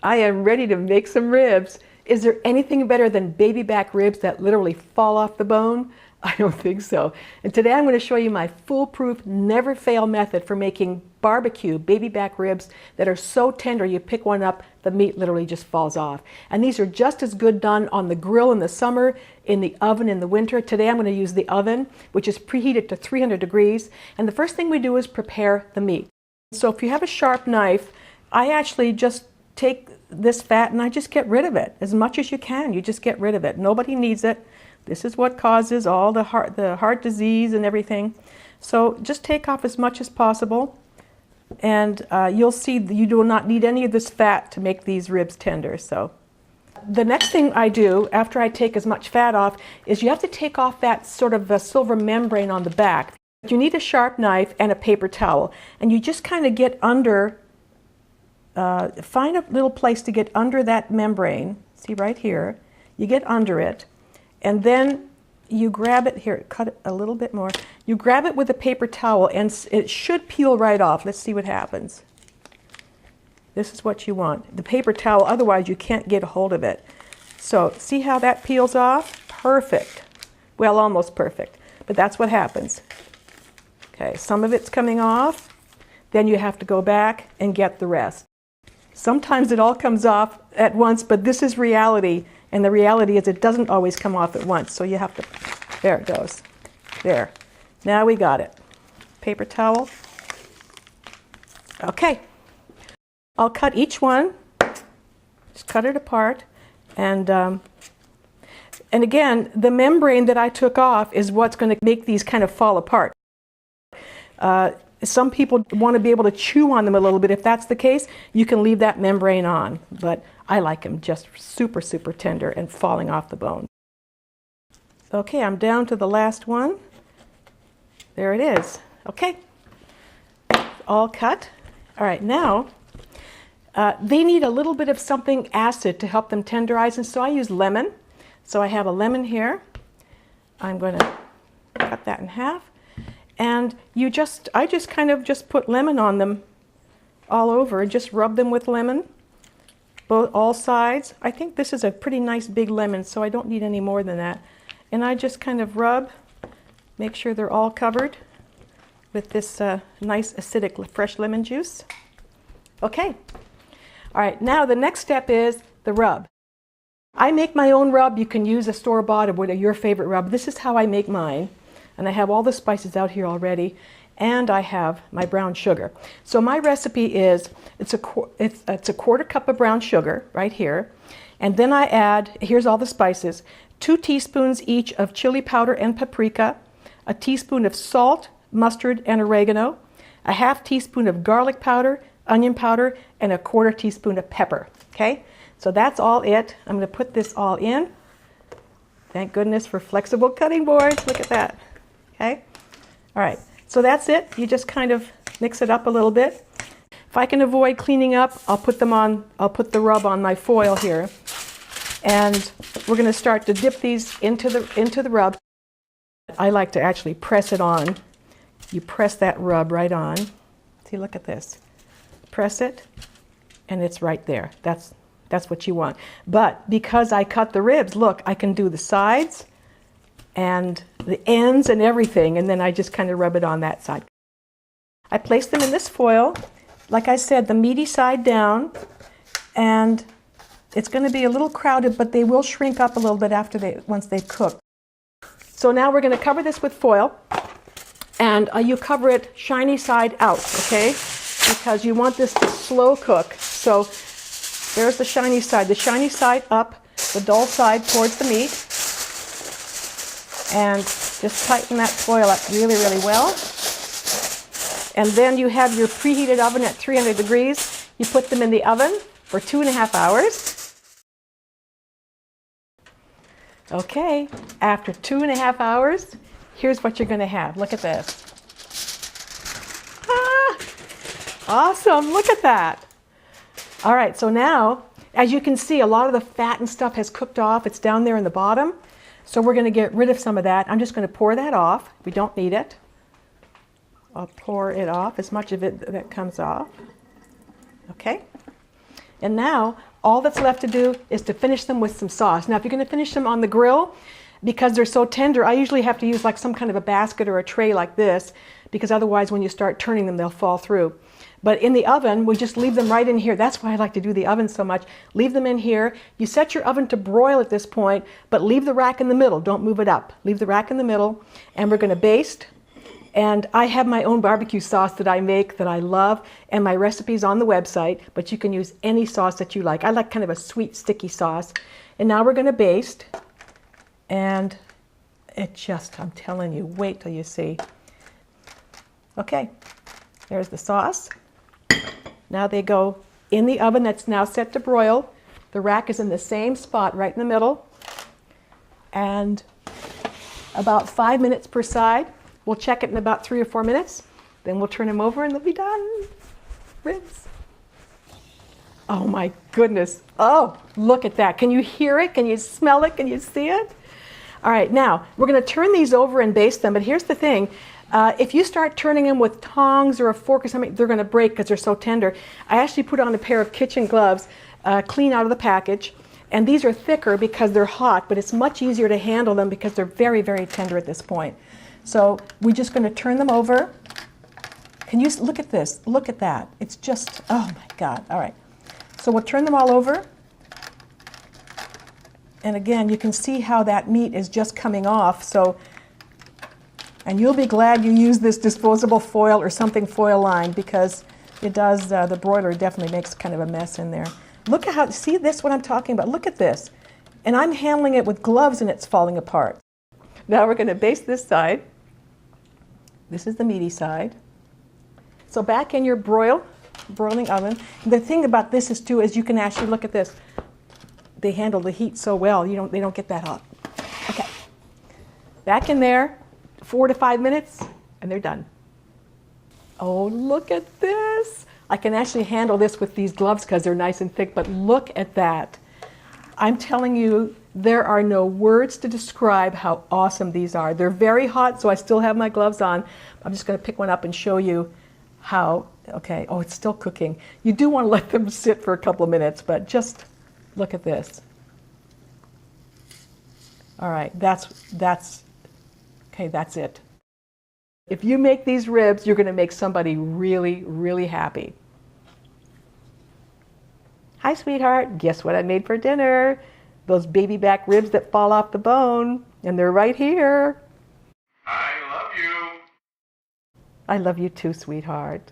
I am ready to make some ribs. Is there anything better than baby back ribs that literally fall off the bone? I don't think so. And today I'm going to show you my foolproof, never fail method for making barbecue baby back ribs that are so tender you pick one up, the meat literally just falls off. And these are just as good done on the grill in the summer, in the oven in the winter. Today I'm going to use the oven, which is preheated to 300 degrees. And the first thing we do is prepare the meat. So if you have a sharp knife, I actually just take this fat and I just get rid of it as much as you can. You just get rid of it. Nobody needs it. This is what causes all the heart disease and everything. So just take off as much as possible, and you'll see that you do not need any of this fat to make these ribs tender. So the next thing I do after I take as much fat off is you have to take off that sort of silver membrane on the back. You need a sharp knife and a paper towel, and you just kind of get under, find a little place to get under that membrane. See right here, you get under it. And then you grab it, here, cut it a little bit more. You grab it with a paper towel and it should peel right off. Let's see what happens. This is what you want. The paper towel, otherwise you can't get a hold of it. So see how that peels off? Perfect. Well, almost perfect, but that's what happens. Okay, some of it's coming off. Then you have to go back and get the rest. Sometimes it all comes off at once, but this is reality. And the reality is it doesn't always come off at once. So you have to, there it goes. There. Now we got it. Paper towel. Okay. I'll cut each one. Just cut it apart. And again, the membrane that I took off is what's going to make these kind of fall apart. Some people want to be able to chew on them a little bit. If that's the case, you can leave that membrane on. But I like them just super, super tender and falling off the bone. Okay, I'm down to the last one. There it is. Okay, all cut. All right, now they need a little bit of something acid to help them tenderize, and so I use lemon. So I have a lemon here. I'm going to cut that in half. And I just kind of just put lemon on them all over and just rub them with lemon, all sides. I think this is a pretty nice big lemon, so I don't need any more than that. And I just kind of rub, make sure they're all covered with this nice acidic fresh lemon juice. Okay. All right, now the next step is the rub. I make my own rub. You can use a store-bought or your favorite rub. This is how I make mine. And I have all the spices out here already, and I have my brown sugar. So my recipe is, it's a quarter cup of brown sugar right here, and then I add, here's all the spices, 2 teaspoons each of chili powder and paprika, a teaspoon of salt, mustard, and oregano, a half teaspoon of garlic powder, onion powder, and a 1/4 teaspoon of pepper. Okay, so that's all it. I'm going to put this all in. Thank goodness for flexible cutting boards. Look at that. Okay, all right, so that's it. You just kind of mix it up a little bit. If I can avoid cleaning up, I'll put the rub on my foil here. And we're going to start to dip these into the rub. I like to actually press it on. You press that rub right on. See, look at this. Press it, and it's right there. That's what you want. But because I cut the ribs, look, I can do the sides and the ends and everything, and then I just kind of rub it on that side. I place them in this foil, like I said, the meaty side down, and it's going to be a little crowded, but they will shrink up a little bit once they've cooked. So now we're going to cover this with foil, and you cover it shiny side out, okay? Because you want this to slow cook. So there's the shiny side up, the dull side towards the meat. And just tighten that foil up really, really well. And then you have your preheated oven at 300 degrees. You put them in the oven for 2.5 hours. Okay, after 2.5 hours, here's what you're going to have. Look at this. Ah, awesome, look at that. All right, so now, as you can see, a lot of the fat and stuff has cooked off. It's down there in the bottom. So we're going to get rid of some of that. I'm just going to pour that off. We don't need it. I'll pour it off, as much of it that comes off. Okay. And now All that's left to do is to finish them with some sauce. Now, if you're going to finish them on the grill, because they're so tender, I usually have to use like some kind of a basket or a tray like this, because otherwise when you start turning them, they'll fall through. But in the oven, we just leave them right in here. That's why I like to do the oven so much. Leave them in here. You set your oven to broil at this point, but leave the rack in the middle. Don't move it up. Leave the rack in the middle, and we're going to baste. And I have my own barbecue sauce that I make that I love, and my recipe's on the website, but you can use any sauce that you like. I like kind of a sweet, sticky sauce. And now we're going to baste. And it just, I'm telling you, wait till you see. Okay, there's the sauce. Now they go in the oven that's now set to broil. The rack is in the same spot right in the middle. And about 5 minutes per side. We'll check it in about 3 or 4 minutes. Then we'll turn them over and they'll be done. Ribs. Oh my goodness. Oh, look at that. Can you hear it? Can you smell it? Can you see it? All right, now we're going to turn these over and baste them. But here's the thing. If you start turning them with tongs or a fork or something, they're going to break because they're so tender. I actually put on a pair of kitchen gloves, clean out of the package. And these are thicker because they're hot, but it's much easier to handle them because they're very, very tender at this point. So we're just going to turn them over. Can you look at this? Look at that. It's just, oh my God. All right. So we'll turn them all over. And again, you can see how that meat is just coming off. So, and you'll be glad you used this disposable foil or something foil lined, because it does, the broiler definitely makes kind of a mess in there. Look at how, see this, what I'm talking about? Look at this. And I'm handling it with gloves and it's falling apart. Now we're going to baste this side. This is the meaty side. So back in your broiling oven. The thing about this is too, is you can actually look at this. They handle the heat so well, they don't get that hot. Okay. Back in there, 4 to 5 minutes, and they're done. Oh, look at this. I can actually handle this with these gloves because they're nice and thick, but look at that. I'm telling you, there are no words to describe how awesome these are. They're very hot, so I still have my gloves on. I'm just going to pick one up and show you how, okay, oh, it's still cooking. You do want to let them sit for a couple of minutes, but just look at this. All right, that's it. If you make these ribs, you're going to make somebody really, really happy. Hi, sweetheart. Guess what I made for dinner? Those baby back ribs that fall off the bone, and they're right here. I love you. I love you too, sweetheart.